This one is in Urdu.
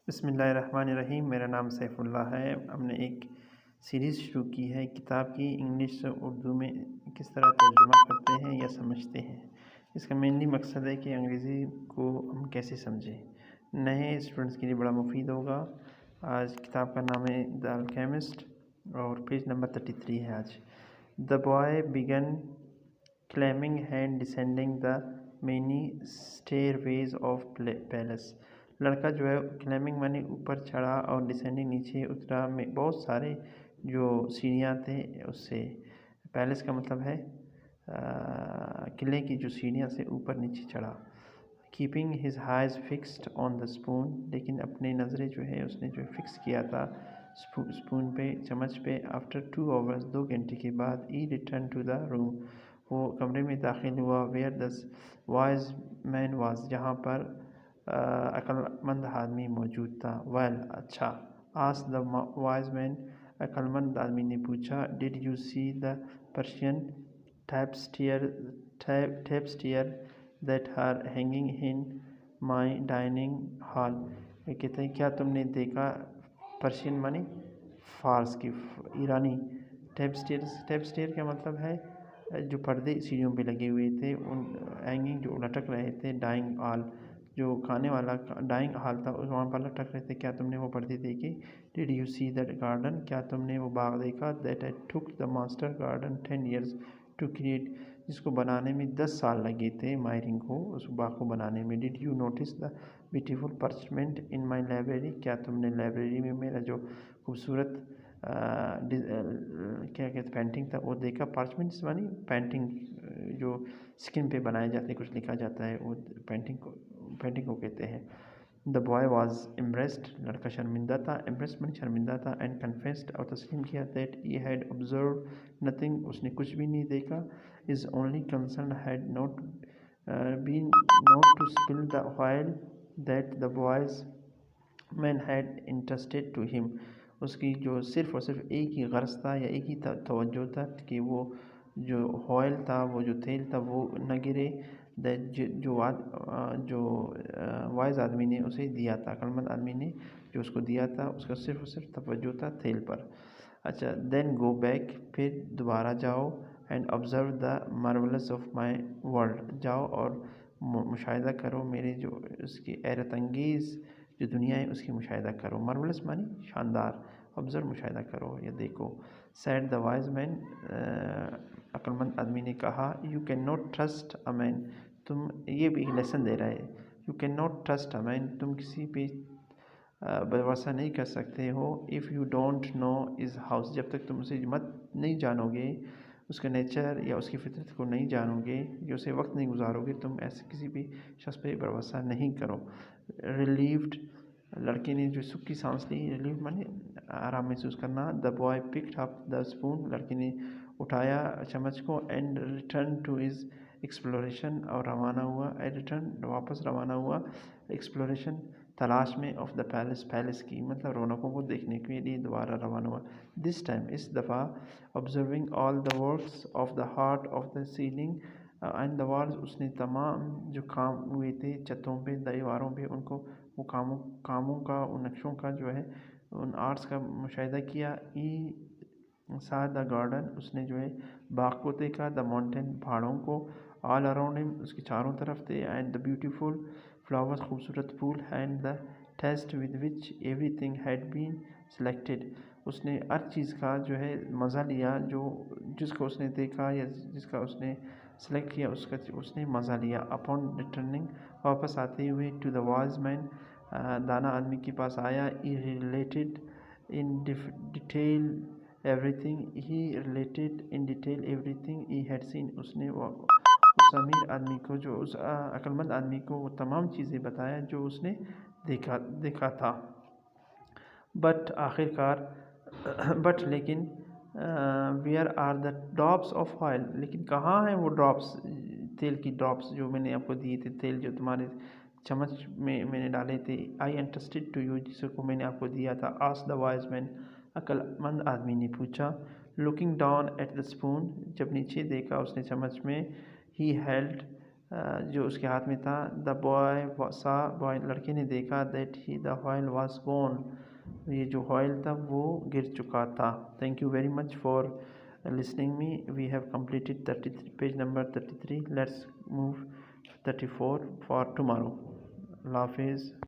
بسم اللہ الرحمن الرحیم۔ میرا نام سیف اللہ ہے۔ ہم نے ایک سیریز شروع کی ہے کتاب کی انگلش سے اردو میں کس طرح ترجمہ کرتے ہیں یا سمجھتے ہیں۔ اس کا مینلی مقصد ہے کہ انگریزی کو ہم کیسے سمجھیں، نئے اسٹوڈنٹس کے لیے بڑا مفید ہوگا۔ آج کتاب کا نام ہے دی الکیمسٹ اور پیج نمبر 33 ہے آج۔ The boy began climbing and descending the many stairways of palace۔ لڑکا جو ہے کلائمبنگ معنی اوپر چڑھا اور ڈسینڈنگ نیچے اترا میں بہت سارے جو سیڑھیاں تھے اس سے۔ پیلس کا مطلب ہے قلعے کی جو سیڑھیاں سے اوپر نیچے چڑھا۔ Keeping his eyes fixed on the spoon, لیکن اپنے نظریں جو ہے اس نے جو فکس کیا تھا اسپون پہ، چمچ پہ۔ آفٹر 2 hours، 2 گھنٹے کے بعد، ہی ریٹرن ٹو دا روم، وہ کمرے میں داخل ہوا۔ Where the wise man was, جہاں پر عقل مند آدمی موجود تھا۔ ویل، اچھا۔ آسک دا وائز مین، عقل مند آدمی نے پوچھا۔ Did you see the Persian tapestries that are hanging in my dining hall? یہ کہتے ہیں کیا تم نے دیکھا، پرشین مانی فارس کی، ایرانی۔ ٹیپسٹیر کا مطلب ہے جو پردے سیڑھیوں پہ لگے ہوئے تھے، ان ہینگنگ جو لٹک رہے تھے، ڈائنگ ہال جو کھانے والا ڈائنگ ہال تھا وہاں پر لٹک رہے تھے، کیا تم نے وہ پردے دیکھے؟ Did you see that garden, کیا تم نے وہ باغ دیکھا؟ That I took the master garden 10 years to create, جس کو بنانے میں 10 سال لگے تھے ماہرین کو اس باغ کو بنانے میں۔ Did you notice the beautiful parchment in my library, کیا تم نے لائبریری میں میرا جو خوبصورت کیا کہتے پینٹنگ تھا وہ دیکھا؟ پارچمنٹ مانی پینٹنگ جو اسکن پہ بنائے جاتے ہیں، کچھ لکھا جاتا ہے، وہ پینٹنگ کو کہتے ہیں۔ دا بوائے واز امپریسڈ، لڑکا شرمندہ تھا، امپریسڈ مانی شرمندہ تھا، اینڈ کنفیسڈ اور تسلیم کیا، that he had observed nothing, اس نے کچھ بھی نہیں دیکھا۔ His only concern had not been not to spill the oil that the boy's man had interested to him, اس کی جو صرف اور صرف ایک ہی غرض تھا یا ایک ہی توجہ تھا کہ وہ جو آئل تھا، وہ جو تیل تھا وہ نہ گرے، جو وائز آدمی نے اسے دیا تھا، عقل مند آدمی نے جو اس کو دیا تھا، اس کا صرف اور صرف توجہ تھا تیل پر۔ اچھا، دین گو بیک، پھر دوبارہ جاؤ، and observe the marvels of my world, جاؤ اور مشاہدہ کرو میرے جو اس کی حیرت انگیز جو دنیا ہے اس کی مشاہدہ کرو۔ مارولس مانی شاندار، آبزرو مشاہدہ کرو یا دیکھو۔ سیڈ دا وائز مین، عقل مند آدمی نے کہا، you can not trust a man, تم، یہ بھی ایک لیسن دے رہا ہے، you can not trust a man, تم کسی پہ بھروسہ نہیں کر سکتے ہو۔ If you don't know his house, جب تک تم اسے نہیں جانو گے، اس کا نیچر یا اس کی فطرت کو نہیں جانو گے، یا اسے وقت نہیں گزارو گے، تم ایسے کسی بھی شخص پہ بھروسہ نہیں کرو۔ ریلیوڈ، لڑکے نے جو سکھ کی سانس لی، ریلیوڈ مانی آرام محسوس کرنا۔ The boy picked up the spoon, لڑکے نے اٹھایا چمچ کو، and return to his exploration, اور روانہ ہوا، ریٹرن واپس روانہ ہوا، ایکسپلوریشن تلاش میں، آف دا پیلس کی، مطلب رونقوں کو دیکھنے کے لیے دوبارہ روانہ ہوا۔ دس ٹائم، اس دفعہ، observing all the works of the art of the ceiling and the walls, اس نے تمام جو کام ہوئے تھے چھتوں پہ، دیواروں پہ، ان کو وہ کاموں کا، ان نقشوں کا جو ہے، ان آرٹس کا مشاہدہ کیا۔ سا دا گارڈن، اس نے جو ہے باغ کو دیکھا۔ دا ماؤنٹین، پہاڑوں کو۔ آل اراؤنڈ ہم، اس کے چاروں طرف تھے۔ اینڈ دا بیوٹیفل فلاورز، خوبصورت پھول۔ And the taste with which everything had been selected, اس نے ہر چیز کا جو ہے مزہ لیا، جس کو اس نے دیکھا یا جس کا اس نے سلیکٹ کیا، اس نے مزہ لیا۔ اپون ریٹرننگ، واپس آتے ہوئے، ٹو دا وائز مین، دانا آدمی کے پاس آیا۔ He related in detail everything, he related in detail everything he had seen, اس نے اس امیر آدمی کو، جو اس عقل مند آدمی کو وہ تمام چیزیں بتایا جو اس نے دیکھا تھا۔ بٹ آخرکار، لیکن، where are the drops of oil, لیکن کہاں ہیں وہ ڈراپس، تیل کی ڈراپس جو میں نے آپ کو دیے تھے، تیل جو تمہارے چمچ میں نے ڈالے تھے۔ آئی انٹرسٹڈ ٹو یو، جس کو میں نے آپ کو دیا تھا۔ آسک دا وائز مین، عقل مند آدمی نے پوچھا۔ Looking down at the spoon, جب نیچے دیکھا اس نے چمچ میں۔ ہی ہیلڈ جو اس کے ہاتھ میں تھا. دا بوائے سا بوائے لڑکے نے دیکھا that he the oil was gone یہ جو وائل تھا وہ گر چکا تھا. Thank you very much for listening me. We have completed 33 page number 33. Let's move 34 for tomorrow. Allah Hafiz.